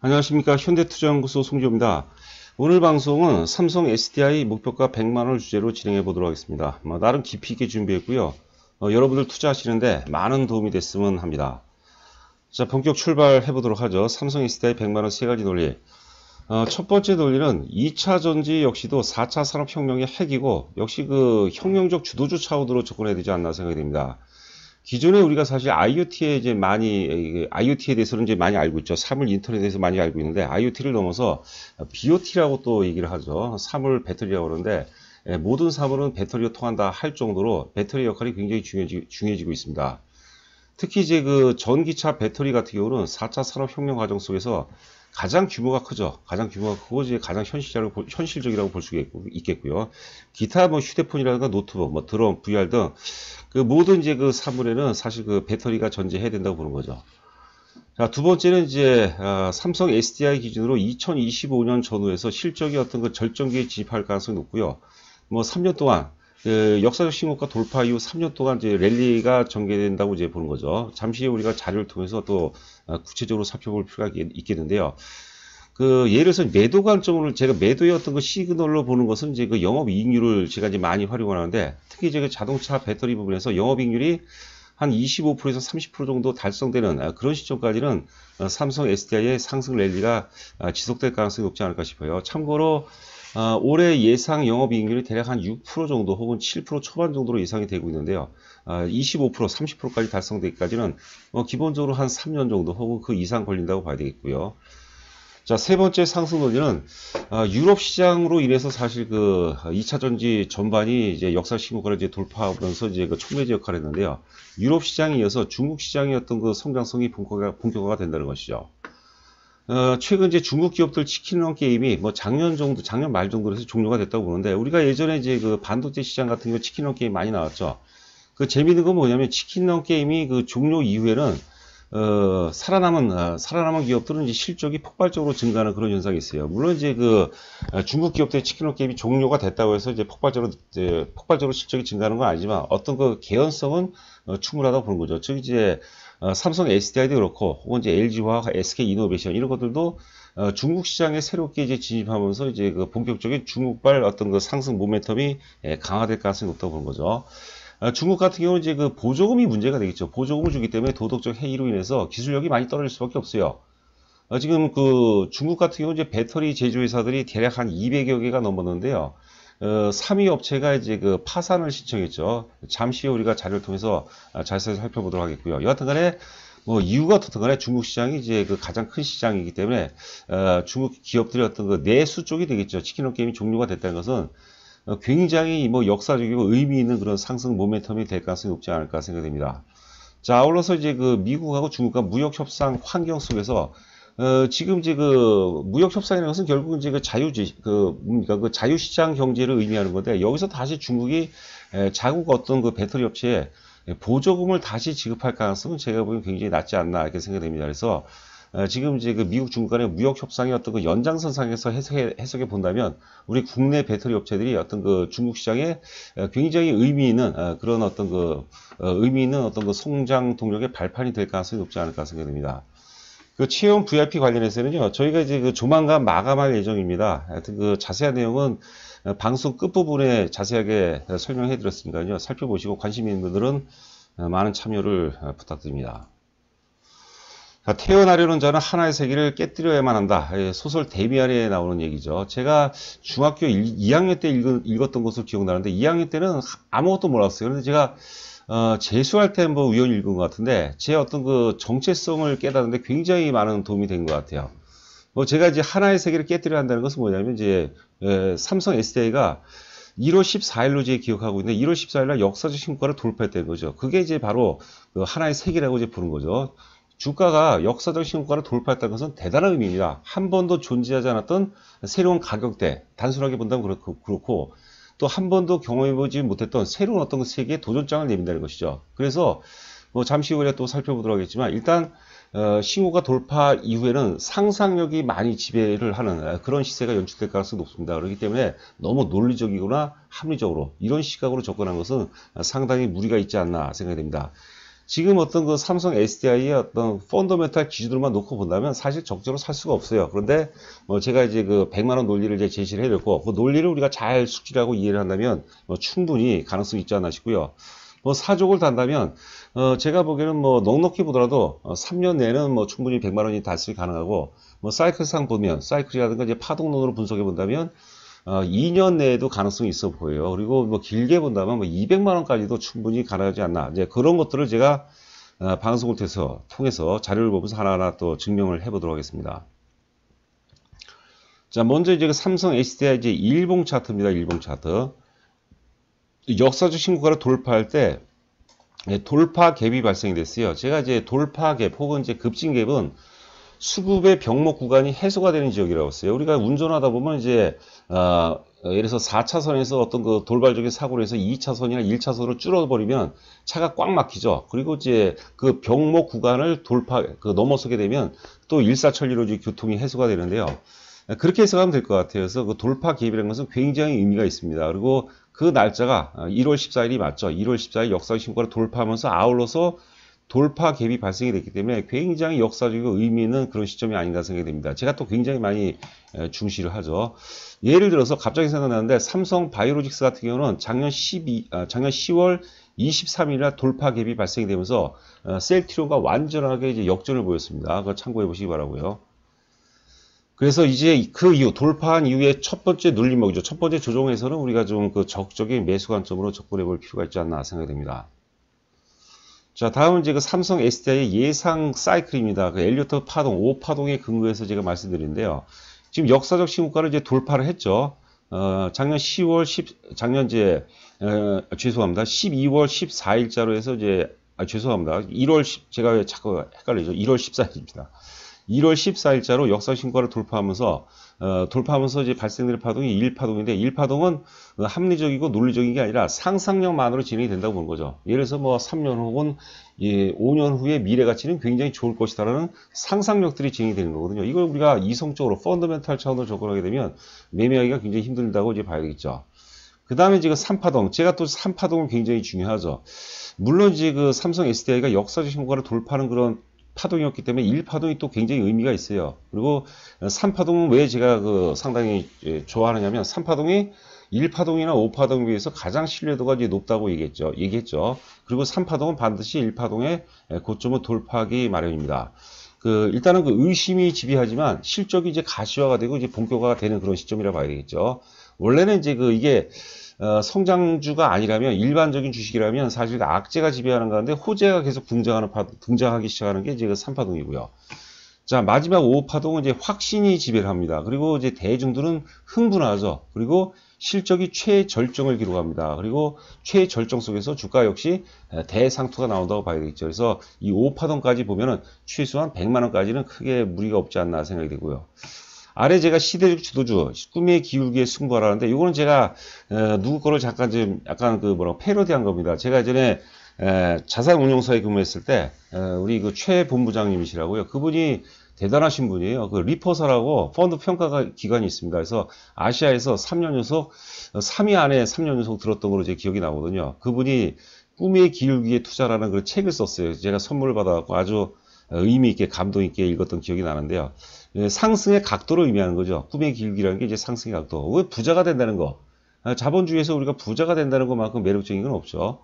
안녕하십니까. 현대투자연구소 송지호입니다. 오늘 방송은 삼성 SDI 목표가 100만원을 주제로 진행해 보도록 하겠습니다. 나름 깊이 있게 준비했고요. 여러분들 투자하시는데 많은 도움이 됐으면 합니다. 자, 본격 출발해 보도록 하죠. 삼성 SDI 100만원 세 가지 논리. 첫 번째 논리는 2차 전지 역시도 4차 산업혁명의 핵이고, 역시 그 혁명적 주도주 차원으로 접근해야 되지 않나 생각이 됩니다. 기존에 우리가 사실 IoT에 대해서는 이제 많이 알고 있죠. 사물 인터넷에 대해서 많이 알고 있는데, IoT를 넘어서 BOT라고 또 얘기를 하죠. 사물 배터리라고 그러는데, 모든 사물은 배터리가 통한다 할 정도로 배터리 역할이 굉장히 중요해지고 있습니다. 특히 이제 그 전기차 배터리 같은 경우는 4차 산업혁명 과정 속에서 가장 규모가 크죠. 가장 규모가 크고 이제 가장 현실적이라고 볼 수 있겠고요. 기타 뭐 휴대폰이라든가 노트북, 뭐 드론, VR 등 그 모든 이제 그 사물에는 사실 그 배터리가 전제해야 된다고 보는 거죠. 자, 두 번째는 이제 삼성 SDI 기준으로 2025년 전후에서 실적이 어떤 그 절정기에 진입할 가능성이 높고요. 뭐 3년 동안 그 역사적 신고가 돌파 이후 3년 동안 이제 랠리가 전개된다고 이제 보는 거죠. 잠시 후에 우리가 자료를 통해서 또 구체적으로 살펴볼 필요가 있겠는데요. 그 예를 들어서 매도 관점으로 제가 매도의 어떤 그 시그널로 보는 것은 이제 그 영업이익률을 제가 이제 많이 활용하는데, 특히 이제 그 자동차 배터리 부분에서 영업이익률이 한 25%에서 30% 정도 달성되는 그런 시점까지는 삼성 SDI의 상승 랠리가 지속될 가능성이 높지 않을까 싶어요. 참고로 올해 예상 영업이익률이 대략 한 6% 정도 혹은 7% 초반 정도로 예상이 되고 있는데요. 25%, 30%까지 달성되기까지는 기본적으로 한 3년 정도 혹은 그 이상 걸린다고 봐야 되겠고요. 자, 세 번째 상승 논리는 유럽 시장으로 인해서 사실 그 2차 전지 전반이 이제 역사 신고가를 이제 돌파하면서 이제 그 촉매제 역할을 했는데요. 유럽 시장에 이어서 중국 시장의 어떤 그 성장성이 본격화가 된다는 것이죠. 최근 이제 중국 기업들 치킨런 게임이 뭐 작년 말 정도로 해서 종료가 됐다고 보는데, 우리가 예전에 이제 그 반도체 시장 같은 경우 치킨런 게임 많이 나왔죠. 그 재미있는 건 뭐냐면 치킨런 게임이 그 종료 이후에는 살아남은 기업들은 이제 실적이 폭발적으로 증가하는 그런 현상이 있어요. 물론 이제 그 중국 기업들의 치킨런 게임이 종료가 됐다고 해서 이제 폭발적으로 실적이 증가하는 건 아니지만 어떤 그 개연성은 충분하다고 보는 거죠. 즉 이제 삼성 SDI도 그렇고 혹은 이제 LG화학, SK 이노베이션 이런 것들도 중국 시장에 새롭게 이제 진입하면서 이제 그 본격적인 중국발 어떤 그 상승 모멘텀이 강화될 가능성이 높다고 보는 거죠. 중국 같은 경우는 이제 그 보조금이 문제가 되겠죠. 보조금을 주기 때문에 도덕적 해이로 인해서 기술력이 많이 떨어질 수밖에 없어요. 지금 그 중국 같은 경우 이제 배터리 제조회사들이 대략 한 200여 개가 넘었는데요. 3위 업체가 이제 그 파산을 신청했죠. 잠시 후에 우리가 자료를 통해서 자세히 살펴보도록 하겠고요. 여하튼 간에 뭐 이유가 어떻든 간에 중국 시장이 이제 그 가장 큰 시장이기 때문에 중국 기업들의 어떤 그 내수 쪽이 되겠죠. 치킨런 게임이 종료가 됐다는 것은 굉장히 뭐 역사적이고 의미 있는 그런 상승 모멘텀이 될 가능성이 높지 않을까 생각됩니다. 자, 아울러서 이제 그 미국하고 중국과 무역 협상 환경 속에서 지금 이제 그 무역 협상이라는 것은 결국은 이제 그 그 자유시장 경제를 의미하는 건데, 여기서 다시 중국이 자국 어떤 그 배터리 업체에 보조금을 다시 지급할 가능성은 제가 보기엔 굉장히 낮지 않나 이렇게 생각됩니다. 그래서 지금 이제 그 미국 중국 간의 무역 협상의 어떤 그 연장선상에서 해석해 본다면 우리 국내 배터리 업체들이 어떤 그 중국 시장에 굉장히 의미 있는 그런 어떤 그 성장 동력의 발판이 될 가능성이 높지 않을까 생각됩니다. 그 채용 VIP 관련해서는요, 저희가 이제 그 조만간 마감할 예정입니다. 하여튼 그 자세한 내용은 방송 끝부분에 자세하게 설명해 드렸으니까요. 살펴보시고 관심 있는 분들은 많은 참여를 부탁드립니다. 태어나려는 자는 하나의 세계를 깨뜨려야만 한다. 소설 데미안에 나오는 얘기죠. 제가 중학교 2학년 때 읽었던 것으로 기억나는데 2학년 때는 아무것도 몰랐어요. 그런데 제가 재수할 때 뭐 우연히 읽은 것 같은데 제 어떤 그 정체성을 깨닫는데 굉장히 많은 도움이 된 것 같아요. 제가 이제 하나의 세계를 깨뜨려야 한다는 것은 뭐냐면 이제 삼성 SDI가 1월 14일로 이제 기억하고 있는데 1월 14일날 역사적 신고가를 돌파했다는 거죠. 그게 이제 바로 그 하나의 세계라고 이제 부른 거죠. 주가가 역사적 신고가를 돌파했다는 것은 대단한 의미입니다. 한 번도 존재하지 않았던 새로운 가격대, 단순하게 본다면 그렇고 또 한 번도 경험해보지 못했던 새로운 어떤 세계에 도전장을 내민다는 것이죠. 그래서 뭐 잠시 후에 또 살펴보도록 하겠지만 일단 신고가 돌파 이후에는 상상력이 많이 지배를 하는 그런 시세가 연출될 가능성이 높습니다. 그렇기 때문에 너무 논리적이거나 합리적으로 이런 시각으로 접근한 것은 상당히 무리가 있지 않나 생각이 됩니다. 지금 어떤 그 삼성 SDI의 어떤 펀더멘탈 기준으로만 놓고 본다면 사실 적절로 살 수가 없어요. 그런데 제가 이제 그 100만 원 논리를 이제 제시를 해드렸고, 그 논리를 우리가 잘 숙지하고 이해를 한다면 충분히 가능성이 있지 않나 싶고요. 사족을 단다면 제가 보기에는 넉넉히 보더라도 3년 내는 충분히 100만 원이 달성이 가능하고, 사이클상 보면 사이클이라든가 이제 파동론으로 분석해 본다면 2년 내에도 가능성이 있어 보여요. 그리고 길게 본다면 200만 원까지도 충분히 가능하지 않나. 이제 그런 것들을 제가 방송을 통해서 자료를 보면서 하나하나 또 증명을 해보도록 하겠습니다. 자, 먼저 이제 그 삼성 SDI 이제 일봉 차트입니다. 일봉 차트. 역사적 신고가를 돌파할 때 돌파 갭이 발생이 됐어요. 제가 이제 돌파 갭 혹은 이제 급진 갭은 수급의 병목 구간이 해소가 되는 지역이라고 했어요. 우리가 운전하다 보면 이제 예를 들어서 4차선에서 어떤 그 돌발적인 사고를 해서 2차선이나 1차선으로 줄어버리면 차가 꽉 막히죠. 그리고 이제 그 병목 구간을 넘어서게 되면 또 일사천리로 교통이 해소가 되는데요. 그렇게 해석하면 될 것 같아요. 그래서 그 돌파 갭이라는 것은 굉장히 의미가 있습니다. 그리고 그 날짜가 1월 14일이 맞죠. 1월 14일 역사적 신고가를 돌파하면서 아울러서 돌파 갭이 발생이 됐기 때문에 굉장히 역사적이고 의미 있는 그런 시점이 아닌가 생각이 됩니다. 제가 또 굉장히 많이 중시를 하죠. 예를 들어서 갑자기 생각나는데 삼성 바이오로직스 같은 경우는 작년 10월 23일날 돌파 갭이 발생이 되면서 셀트리온과 완전하게 이제 역전을 보였습니다. 그거 참고해 보시기 바라고요. 그래서 이제 그 이후 돌파한 이후에 첫 번째 눌림목이죠. 첫 번째 조정에서는 우리가 좀 그 적극적인 매수 관점으로 접근해 볼 필요가 있지 않나 생각이 됩니다. 자, 다음은 이제 그 삼성 SDI의 예상 사이클입니다. 그 엘리어트 파동, 5파동에 근거해서 제가 말씀드리는데요. 지금 역사적 신고가를 이제 돌파를 했죠. 작년 12월 14일자로 해서 이제, 죄송합니다. 제가 자꾸 헷갈리죠. 1월 14일입니다. 1월 14일자로 역사적 신고가를 돌파하면서 이제 발생되는 파동이 1파동인데 1파동은 합리적이고 논리적인 게 아니라 상상력만으로 진행이 된다고 보는 거죠. 예를 들어서 3년 혹은 5년 후의 미래 가치는 굉장히 좋을 것이다라는 상상력들이 진행이 되는 거거든요. 이걸 우리가 이성적으로 펀더멘탈 차원으로 접근하게 되면 매매하기가 굉장히 힘들다고 이제 봐야겠죠. 그 다음에 지금 3파동. 제가 또 3파동은 굉장히 중요하죠. 물론 이제 그 삼성 SDI가 역사적 신고가를 돌파하는 그런 파동이었기 때문에 1파동이 또 굉장히 의미가 있어요. 그리고 3파동은 왜 제가 상당히 좋아하느냐면 3파동이 1파동이나 5파동에 비해서 가장 신뢰도가 이제 높다고 얘기했죠. 그리고 3파동은 반드시 1파동의 고점을 돌파하기 마련입니다. 일단은 그 의심이 지배하지만 실적이 이제 가시화가 되고 이제 본격화가 되는 그런 시점이라 봐야 되겠죠. 원래는 이제 이게 성장주가 아니라면 일반적인 주식이라면 사실 악재가 지배하는 가운데 호재가 계속 등장하기 시작하는 게 이제 3파동이고요. 자, 마지막 5파동은 이제 확신이 지배를 합니다. 그리고 이제 대중들은 흥분하죠. 그리고 실적이 최절정을 기록합니다. 그리고 최절정 속에서 주가 역시 대상투가 나온다고 봐야 되겠죠. 그래서 이 5파동까지 보면은 최소한 100만 원까지는 크게 무리가 없지 않나 생각이 되고요. 아래 제가 시대적 주도주, 꿈의 기울기에 승부하라는데, 이거는 제가, 누구 거를 잠깐 좀, 약간 패러디한 겁니다. 제가 예전에, 자산운용사에 근무했을 때, 우리 최 본부장님이시라고요. 그분이 대단하신 분이에요. 리퍼서라고 펀드 평가 기관이 있습니다. 그래서 아시아에서 3년 연속, 3위 안에 3년 연속 들었던 걸로 제 기억이 나거든요. 그분이 꿈의 기울기에 투자라는 그 책을 썼어요. 제가 선물을 받아갖고 아주 의미 있게 감동 있게 읽었던 기억이 나는데요. 상승의 각도를 의미하는 거죠. 꿈의 기울기라는 게 이제 상승의 각도. 왜 부자가 된다는 거? 자본주의에서 우리가 부자가 된다는 것만큼 매력적인 건 없죠.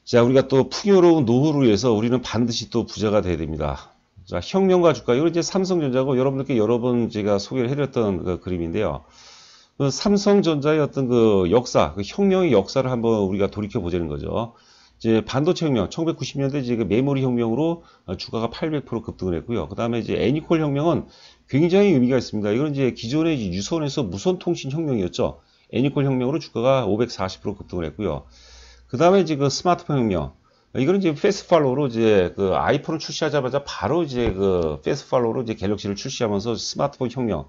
자, 우리가 또 풍요로운 노후를 위해서 우리는 반드시 또 부자가 돼야 됩니다. 자, 혁명과 주가. 이건 이제 삼성전자고 여러분들께 여러 번 제가 소개를 해드렸던 그림인데요. 삼성전자의 어떤 역사, 혁명의 역사를 한번 우리가 돌이켜보자는 거죠. 이제 반도체 혁명, 1990년대 이제 메모리 혁명으로 주가가 800% 급등을 했고요. 그 다음에 이제 애니콜 혁명은 굉장히 의미가 있습니다. 이건 이제 기존의 유선에서 무선 통신 혁명이었죠. 애니콜 혁명으로 주가가 540% 급등을 했고요. 그 다음에 이제 스마트폰 혁명. 이거는 이제 패스트팔로우로 이제 아이폰을 출시하자마자 바로 이제 패스트팔로우로 이제 갤럭시를 출시하면서 스마트폰 혁명.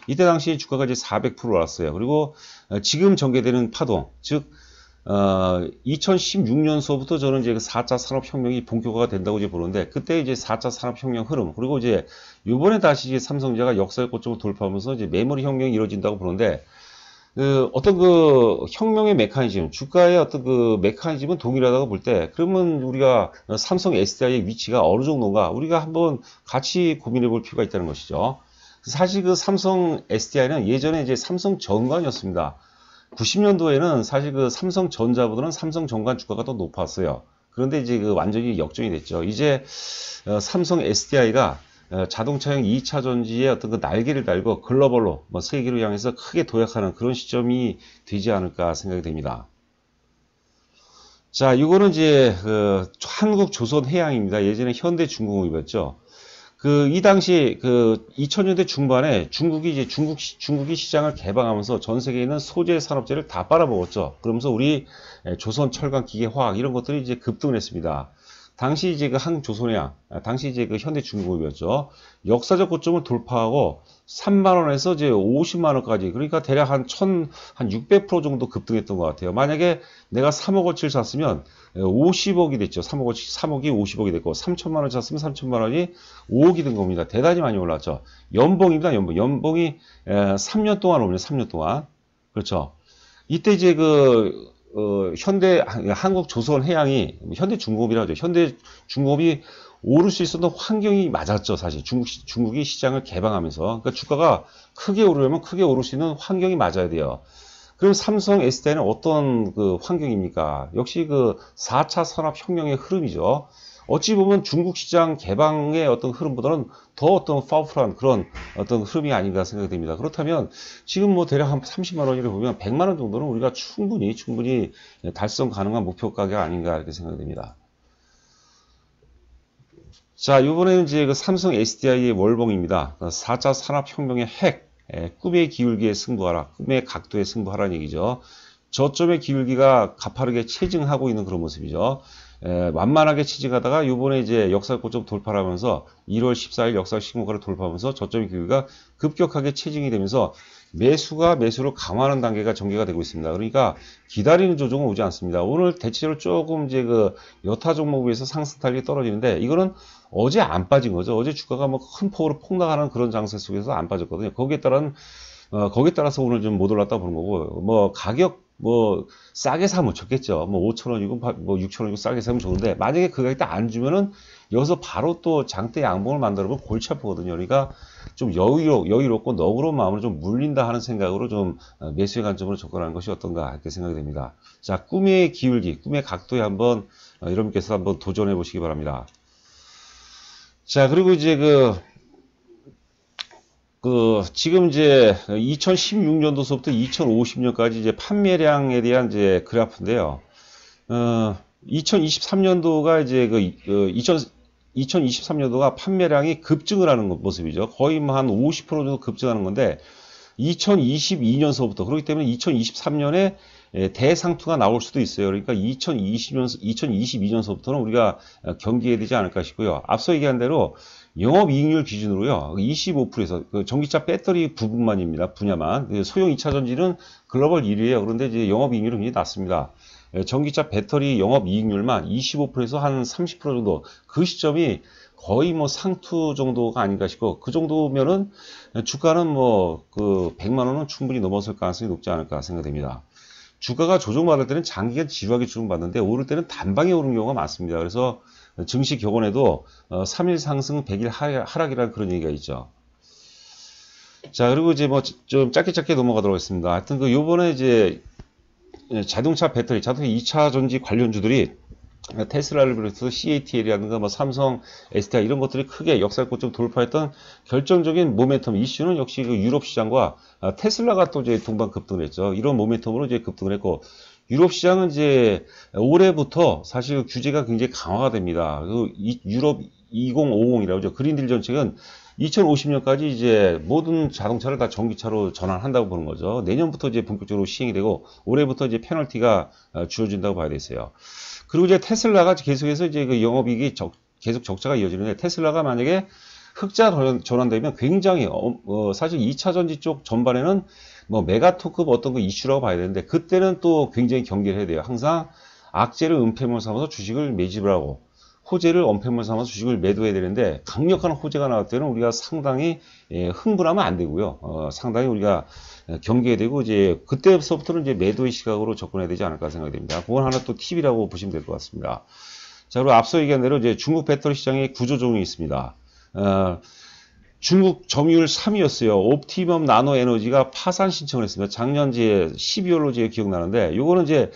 이때 당시 주가가 이제 400% 올랐어요. 그리고 지금 전개되는 파동, 즉 2016년서부터 저는 이제 4차 산업혁명이 본격화가 된다고 이제 보는데, 그때 이제 4차 산업혁명 흐름, 그리고 이제 요번에 다시 이제 삼성전자가 역사의 고점을 돌파하면서 이제 메모리 혁명이 이루어진다고 보는데, 어떤 그 혁명의 메커니즘, 주가의 어떤 그 메커니즘은 동일하다고 볼 때, 그러면 우리가 삼성 SDI의 위치가 어느 정도인가, 우리가 한번 같이 고민해 볼 필요가 있다는 것이죠. 사실 그 삼성 SDI는 예전에 이제 삼성 전관이었습니다. 90년도에는 사실 그 삼성전자보다는 삼성전관 주가가 더 높았어요. 그런데 이제 그 완전히 역전이 됐죠. 이제 삼성 SDI가 자동차용 2차 전지의 어떤 그 날개를 달고 글로벌로 뭐 세계로 향해서 크게 도약하는 그런 시점이 되지 않을까 생각이 됩니다. 자, 이거는 이제 그 한국 조선해양입니다. 예전에 현대중공업이었죠. 이 당시 2000년대 중반에 중국이 시장을 개방하면서 전 세계에 있는 소재 산업재를 다 빨아먹었죠. 그러면서 우리 조선 철강 기계 화학 이런 것들이 이제 급등을 했습니다. 당시 이제 그 한국조선해양, 당시 이제 그 현대중공업이었죠. 역사적 고점을 돌파하고 3만 원에서 이제 50만 원까지, 그러니까 대략 한 600% 정도 급등했던 것 같아요. 만약에 내가 3억어치를 샀으면 50억이 됐죠. 3억이 50억이 됐고, 3천만 원 샀으면 3천만 원이 5억이 된 겁니다. 대단히 많이 올랐죠. 연봉입니다. 연봉이 3년 동안 오르네요. 3년 동안. 그렇죠. 이때 이제 한국조선해양이 현대중공업이라고 하죠. 현대중공업이 오를 수 있었던 환경이 맞았죠. 사실 중국이 시장을 개방하면서. 그러니까 주가가 크게 오르려면 크게 오를 수 있는 환경이 맞아야 돼요. 그럼 삼성 SDI는 어떤 그 환경입니까? 역시 그 4차 산업혁명의 흐름이죠. 어찌 보면 중국 시장 개방의 어떤 흐름보다는 더 어떤 파워풀한 그런 어떤 흐름이 아닌가 생각이 됩니다. 그렇다면 지금 뭐 대략 한 30만 원이라 보면 100만 원 정도는 우리가 충분히 달성 가능한 목표 가격 아닌가 이렇게 생각이 됩니다. 자, 이번에는 이제 그 삼성 SDI의 월봉입니다. 4차 산업혁명의 핵, 꿈의 기울기에 승부하라, 꿈의 각도에 승부하라는 얘기죠. 저점의 기울기가 가파르게 체증하고 있는 그런 모습이죠. 완만하게 체증하다가 요번에 이제 역사 고점 돌파를 하면서 1월 14일 역사 신고가를 돌파하면서 저점의 기울기가 급격하게 체증이 되면서 매수가 매수로 강화하는 단계가 전개가 되고 있습니다. 그러니까 기다리는 조정은 오지 않습니다. 오늘 대체로 조금 이제 그 여타 종목에 비해서 상승 탄력이 떨어지는데 이거는 어제 안 빠진 거죠. 어제 주가가 뭐 큰 폭으로 폭락하는 그런 장세 속에서 안 빠졌거든요. 거기에 따라서 오늘 좀 못 올랐다 보는 거고, 뭐 가격 뭐 싸게 사면 좋겠죠. 뭐 5,000원이고 뭐 6,000원이고 싸게 사면 좋은데, 만약에 그 가격대 안 주면은 여기서 바로 또 장대 양봉을 만들어 보면 골치 아프거든요. 그러니까 좀 여유롭고 너그러운 마음으로 좀 물린다 하는 생각으로 좀 매수의 관점으로 접근하는 것이 어떤가 이렇게 생각이 됩니다. 자, 꿈의 기울기, 꿈의 각도에 한번 여러분께서 한번 도전해 보시기 바랍니다. 자, 그리고 이제 지금 이제 2016년도서부터 2050년까지 이제 판매량에 대한 이제 그래프인데요. 2023년도가 이제 2023년도가 판매량이 급증을 하는 모습이죠. 거의 뭐 한 50% 정도 급증하는 건데, 2022년서부터, 그렇기 때문에 2023년에 대상투가 나올 수도 있어요. 그러니까 2022년서부터는 우리가 경계해야 되지 않을까 싶고요. 앞서 얘기한 대로 영업이익률 기준으로요, 25%에서 전기차 배터리 부분만입니다. 분야만. 소형 2차 전지는 글로벌 1위예요. 그런데 이제 영업이익률은 굉장히 낮습니다. 전기차 배터리 영업이익률만 25%에서 한 30% 정도, 그 시점이 거의 뭐 상투 정도가 아닌가 싶고, 그 정도면은 주가는 뭐 100만 원은 충분히 넘어설 가능성이 높지 않을까 생각됩니다. 주가가 조정받을 때는 장기간 지루하게 조정받는데, 오를 때는 단방에 오르는 경우가 많습니다. 그래서 증시 격언에도 3일 상승 100일 하락이라는 그런 얘기가 있죠. 자, 그리고 이제 뭐 좀 짧게 넘어가도록 하겠습니다. 하여튼 요번에 이제 자동차 2차 전지 관련주들이 테슬라를 비롯해서 CATL이라든가 뭐 삼성, SDI 이런 것들이 크게 역사 고점 돌파했던 결정적인 모멘텀 이슈는 역시 유럽 시장과 테슬라가 또 이제 동반 급등을 했죠. 이런 모멘텀으로 이제 급등을 했고, 유럽 시장은 이제 올해부터 사실 규제가 굉장히 강화가 됩니다. 유럽 2050이라고 하죠. 그린딜 정책은 2050년까지 이제 모든 자동차를 다 전기차로 전환한다고 보는 거죠. 내년부터 이제 본격적으로 시행이 되고, 올해부터 이제 페널티가 주어진다고 봐야 되겠어요. 그리고 이제 테슬라가 계속해서 이제 영업이익이 계속 적자가 이어지는데, 테슬라가 만약에 흑자 전환되면 굉장히 사실 2차 전지 쪽 전반에는 뭐 메가토급 어떤 이슈라고 봐야 되는데, 그때는 또 굉장히 경계를 해야 돼요. 항상 악재를 은폐물 삼아서 주식을 매집을 하고, 호재를 엄폐물 삼아서 주식을 매도해야 되는데, 강력한 호재가 나올 때는 우리가 상당히 흥분하면 안 되고요. 상당히 우리가 경계가 되고 이제 그때부터는 이제 매도의 시각으로 접근해야 되지 않을까 생각이 됩니다. 그건 하나 또 팁이라고 보시면 될 것 같습니다. 자, 그리고 앞서 얘기한 대로 이제 중국 배터리 시장의 구조종이 있습니다. 중국 점유율 3위였어요. 옵티멈 나노 에너지가 파산 신청을 했습니다. 작년 이제 12월로 제 기억나는데, 요거는 이제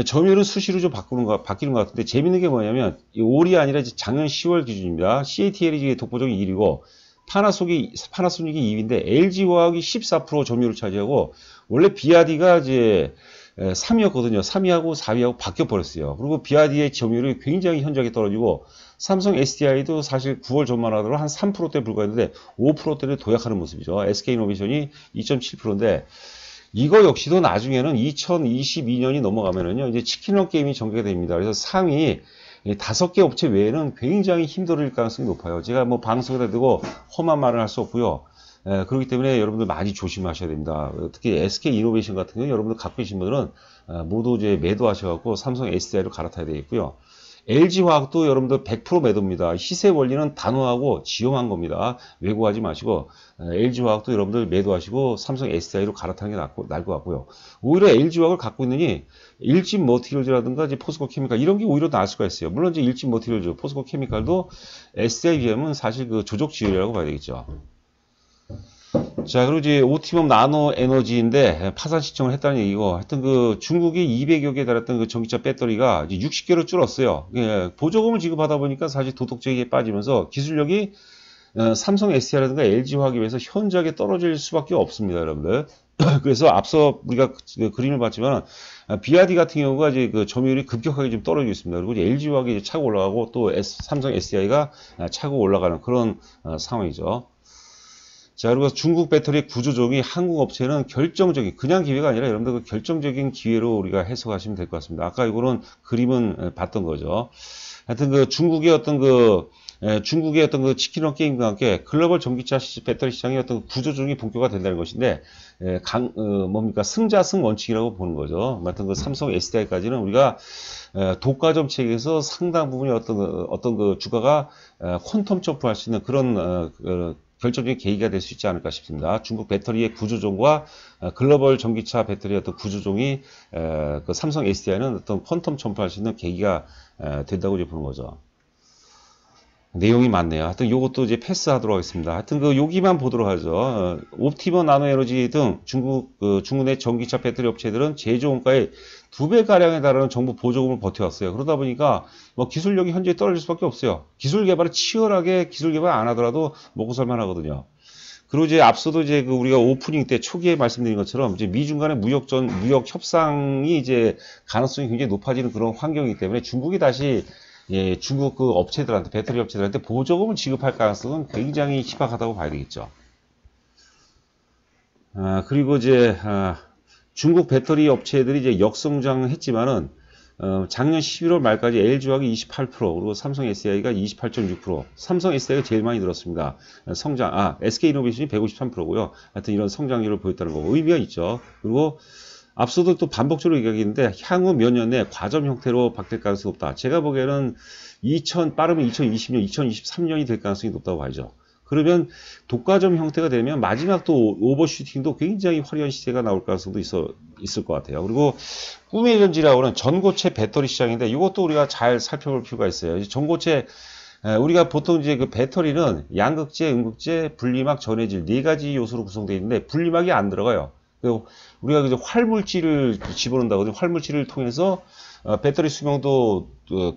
점유율은 수시로 좀 바뀌는 것 같은데, 재밌는 게 뭐냐면, 올이 아니라 이제 작년 10월 기준입니다. CATL이 독보적인 1위고, 파나소닉이 2위인데, LG화학이 14% 점유율을 차지하고, 원래 비아디가 이제 3위였거든요. 3위하고 4위하고 바뀌어버렸어요. 그리고 비아디의 점유율이 굉장히 현저하게 떨어지고, 삼성 SDI도 사실 9월 전만 하더라도 한 3%대 불과했는데, 5%대를 도약하는 모습이죠. SK이노베이션이 2.7%인데, 이거 역시도 나중에는 2022년이 넘어가면은요, 이제 치킨런 게임이 전개가 됩니다. 그래서 상위 5개 업체 외에는 굉장히 힘들을 가능성이 높아요. 제가 뭐 방송에다 두고 험한 말을 할 수 없고요. 그렇기 때문에 여러분들 많이 조심하셔야 됩니다. 특히 SK이노베이션 같은 경우 여러분들 갖고 계신 분들은 모두 이제 매도하셔갖고 삼성 SDI로 갈아타야 되겠고요. LG화학도 여러분들 100% 매도입니다. 시세 원리는 단호하고 지용한 겁니다. 왜곡하지 마시고 LG화학도 여러분들 매도하시고 삼성 SDI로 갈아타는 게 나을 것 같고요. 오히려 LG화학을 갖고 있느니 일진 머티리얼즈라든가 이제 포스코 케미칼 이런 게 오히려 나을 수가 있어요. 물론 이제 일진 머티리얼즈, 포스코 케미칼도 SDI 비하면 사실 그 조족 지열이라고 봐야 되겠죠. 자, 그리고 이제 옵티멈 나노 에너지인데 파산 신청을 했다는 얘기고, 하여튼 그 중국이 200여 개 달했던 그 전기차 배터리가 이제 60개로 줄었어요. 보조금을 지급하다 보니까 사실 도덕적이게 빠지면서 기술력이 삼성 SDI라든가 LG화학에 비해서 현저하게 떨어질 수밖에 없습니다, 여러분들. 그래서 앞서 우리가 그 그림을 봤지만 비아디 같은 경우가 이제 그 점유율이 급격하게 좀 떨어지고 있습니다. 그리고 이제 LG화학이 차고 올라가고 또 삼성 SDI가 차고 올라가는 그런 상황이죠. 자, 그리고 중국 배터리 구조종이 한국 업체는 결정적인, 그냥 기회가 아니라 여러분들 그 결정적인 기회로 우리가 해석하시면 될 것 같습니다. 아까 이거는 그림은 봤던 거죠. 하여튼 그 중국의 어떤 그 치킨런 게임과 함께 글로벌 전기차 배터리 시장의 어떤 구조종이 본격화 된다는 것인데, 뭡니까? 승자승 원칙이라고 보는 거죠. 하여튼 그 삼성 SDI까지는 우리가 독과점 체계에서 상당 부분의 어떤 그 주가가 퀀텀 점프할 수 있는 그런 결정적인 계기가 될 수 있지 않을까 싶습니다. 중국 배터리의 구조종과 글로벌 전기차 배터리의 어떤 구조종이 그 삼성 SDI는 어떤 퀀텀 점프할 수 있는 계기가 된다고 이제 보는 거죠. 내용이 많네요. 하여튼 요것도 이제 패스하도록 하겠습니다. 하여튼 그 여기만 보도록 하죠. 옵티머 나노에너지 등 중국 내 전기차 배터리 업체들은 제조 원가의 2배 가량에 달하는 정부 보조금을 버텨왔어요. 그러다 보니까 뭐 기술력이 현재 떨어질 수밖에 없어요. 기술 개발을 치열하게 기술 개발 안 하더라도 먹고 살만 하거든요. 그리고 이제 앞서도 이제 그 우리가 오프닝 때 초기에 말씀드린 것처럼 이제 미중 간의 무역 협상이 이제 가능성이 굉장히 높아지는 그런 환경이기 때문에 중국이 다시 중국 그 업체들한테, 배터리 업체들한테 보조금을 지급할 가능성은 굉장히 희박하다고 봐야 되겠죠. 그리고 이제, 중국 배터리 업체들이 이제 역성장했지만은, 작년 11월 말까지 LG화학이 28%, 그리고 삼성 SDI가 28.6%, 삼성 SDI가 제일 많이 늘었습니다. SK이노베이션이 153%고요. 하여튼 이런 성장률을 보였다는 거고, 의미가 있죠. 그리고 앞서도 또 반복적으로 얘기하겠는데 향후 몇 년 내 과점 형태로 바뀔 가능성이 높다. 제가 보기에는 빠르면 2020년, 2023년이 될 가능성이 높다고 봐야죠. 그러면 독과점 형태가 되면 마지막 또 오버슈팅도 굉장히 화려한 시세가 나올 가능성도 있을 것 같아요. 그리고 꿈의 전지라고 하는 전고체 배터리 시장인데 이것도 우리가 잘 살펴볼 필요가 있어요. 전고체 우리가 보통 이제 그 배터리는 양극재, 음극재, 분리막, 전해질 4가지 요소로 구성되어 있는데 분리막이 안 들어가요. 우리가 이제 활물질을 집어넣는다거든요. 활물질을 통해서 배터리 수명도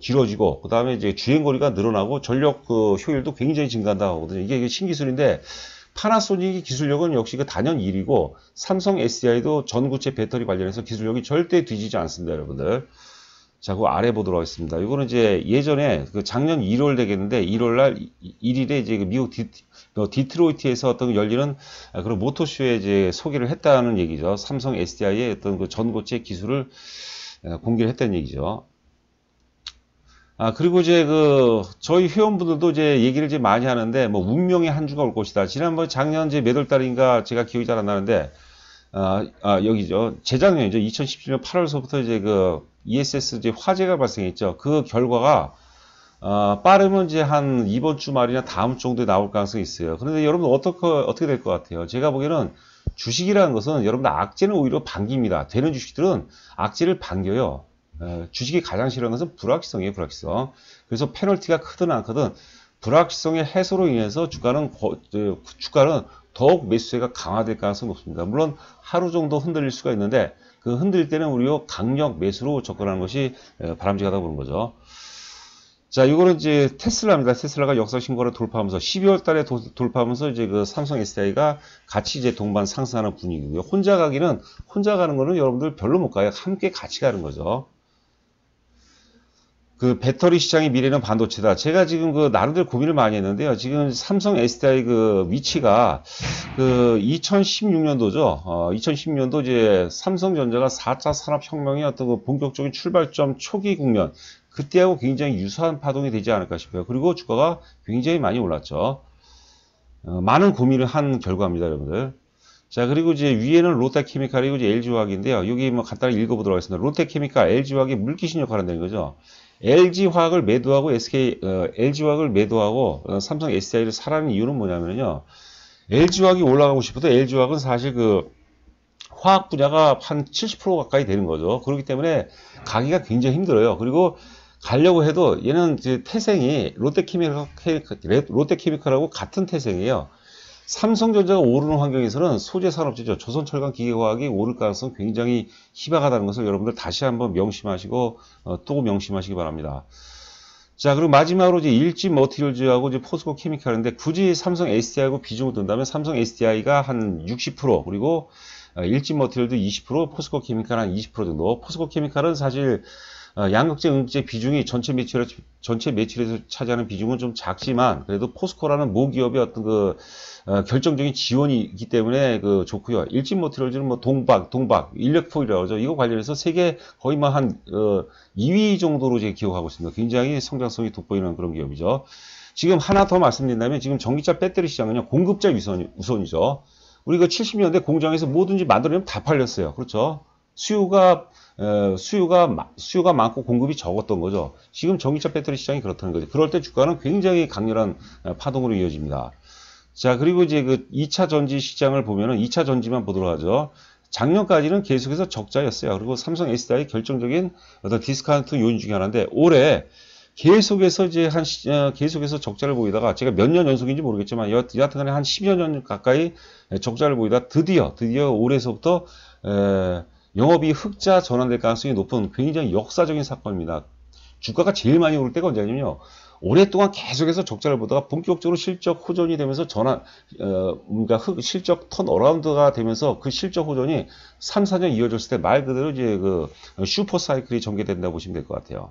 길어지고, 그 다음에 이제 주행거리가 늘어나고, 전력 효율도 굉장히 증가한다고 하거든요. 이게 신기술인데, 파나소닉의 기술력은 역시 그 단연 1위고, 삼성 SDI도 전구체 배터리 관련해서 기술력이 절대 뒤지지 않습니다, 여러분들. 자, 그 아래 보도록 하겠습니다. 이거는 이제 예전에 그 작년 1월 되겠는데 1월날 1일에 이제 그 미국 디트로이트에서 어떤 열리는 그런 모터쇼에 이제 소개를 했다는 얘기죠. 삼성 SDI의 어떤 그 전고체 기술을 공개를 했다는 얘기죠. 그리고 이제 저희 회원분들도 이제 얘기를 이제 많이 하는데 뭐 운명의 한 주가 올 것이다. 지난번 작년 이제 몇 월 달인가 제가 기억이 잘 안 나는데 여기죠. 재작년이죠. 2017년 8월서부터 이제 ESS 이제 화재가 발생했죠. 그 결과가 빠르면 이제 한 이번 주 말이나 다음 주 정도에 나올 가능성이 있어요. 그런데 여러분 어떻게 될 것 같아요? 제가 보기에는 주식이라는 것은 여러분들 악재는 오히려 반깁니다. 되는 주식들은 악재를 반겨요. 주식이 가장 싫어하는 것은 불확실성이에요, 불확실성. 그래서 페널티가 크든 안 크든 불확실성의 해소로 인해서 주가는 더욱 매수세가 강화될 가능성이 높습니다. 물론 하루 정도 흔들릴 수가 있는데 그 흔들릴 때는 우리가 강력 매수로 접근하는 것이 바람직하다고 보는 거죠. 자, 이거는 이제 테슬라입니다. 테슬라가 역사 신고를 돌파하면서 12월 달에 돌파하면서 이제 그 삼성 SDI가 같이 이제 동반 상승하는 분위기고요. 혼자 가는 거는 여러분들 별로 못 가요. 함께 같이 가는 거죠. 그 배터리 시장의 미래는 반도체다. 제가 지금 그 나름대로 고민을 많이 했는데요. 지금 삼성 SDI 그 위치가 그 2016년도죠. 2016년도 이제 삼성전자가 4차 산업혁명의 어떤 그 본격적인 출발점 초기 국면. 그때하고 굉장히 유사한 파동이 되지 않을까 싶어요. 그리고 주가가 굉장히 많이 올랐죠. 많은 고민을 한 결과입니다, 여러분들. 자, 그리고 이제 위에는 롯데케미칼이고 이제 LG화학인데요. 여기 뭐 간단히 읽어보도록 하겠습니다. 롯데케미칼, LG화학이 물귀신 역할을 한다는 거죠. LG화학을 매도하고 LG화학을 매도하고 삼성 SDI를 사라는 이유는 뭐냐면요. LG화학이 올라가고 싶어도 LG화학은 사실 그 화학 분야가 한 70% 가까이 되는 거죠. 그렇기 때문에 가기가 굉장히 힘들어요. 그리고 가려고 해도 얘는 이제 태생이 롯데케미칼하고 같은 태생이에요. 삼성전자가 오르는 환경에서는 소재 산업재죠. 조선철강기계화학이 오를 가능성 굉장히 희박하다는 것을 여러분들 다시 한번 명심하시고 또 명심하시기 바랍니다. 자, 그리고 마지막으로 이제 일진 머티리얼즈하고 이제 포스코 케미칼인데 굳이 삼성 SDI하고 비중을 둔다면 삼성 SDI가 한 60% 그리고 일진 머티리얼도 20% 포스코 케미칼 한 20% 정도. 포스코 케미칼은 사실 양극재, 음극재 비중이 전체 매출에서 차지하는 비중은 좀 작지만 그래도 포스코라는 모기업의 어떤 그 결정적인 지원이 있기 때문에 그 좋고요. 일진 머티리얼즈는 뭐 동박, 인력포이라고 하죠. 이거 관련해서 세계 거의 뭐 한 2위 정도로 제가 기억하고 있습니다. 굉장히 성장성이 돋보이는 그런 기업이죠. 지금 하나 더 말씀드린다면 지금 전기차 배터리 시장은요 공급자 우선이죠. 우리가 70년대 공장에서 뭐든지 만들어내면 다 팔렸어요. 그렇죠? 수요가 많고 공급이 적었던 거죠. 지금 전기차 배터리 시장이 그렇다는 거죠. 그럴 때 주가는 굉장히 강렬한 파동으로 이어집니다. 자, 그리고 이제 그 2차 전지 시장을 보면은 2차 전지만 보도록 하죠. 작년까지는 계속해서 적자였어요. 그리고 삼성 SDI 결정적인 어떤 디스카운트 요인 중에 하나인데 올해 계속해서 계속해서 적자를 보이다가 제가 몇 년 연속인지 모르겠지만 여하튼간에 한 10여 년 가까이 적자를 보이다 드디어 올해서부터 영업이 흑자 전환될 가능성이 높은 굉장히 역사적인 사건입니다. 주가가 제일 많이 오를 때가 언제냐면요. 오랫동안 계속해서 적자를 보다가 본격적으로 실적 호전이 되면서 그러니까 실적 턴어라운드가 되면서 그 실적 호전이 3, 4년 이어졌을 때 말 그대로 이제 그 슈퍼 사이클이 전개된다고 보시면 될 것 같아요.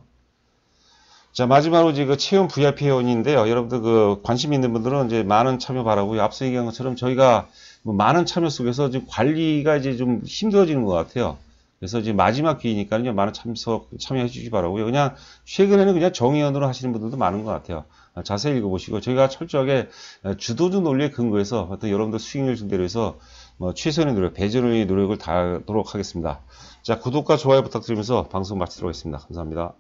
자, 마지막으로 이제 그 체험 VIP 회원인데요. 여러분들 그 관심 있는 분들은 이제 많은 참여 바라고요. 앞서 얘기한 것처럼 저희가 뭐 많은 참여 속에서 지금 관리가 이제 좀 힘들어지는 것 같아요. 그래서 이제 마지막 기회니까요. 많은 참여해 주시기 바라고요. 그냥 최근에는 그냥 정의연으로 하시는 분들도 많은 것 같아요. 자세히 읽어보시고 저희가 철저하게 주도주 논리에 근거해서 어떤 여러분들 수익률 증대를 위해서 뭐 최선의 노력, 배전의 노력을 다하도록 하겠습니다. 자, 구독과 좋아요 부탁드리면서 방송 마치도록 하겠습니다. 감사합니다.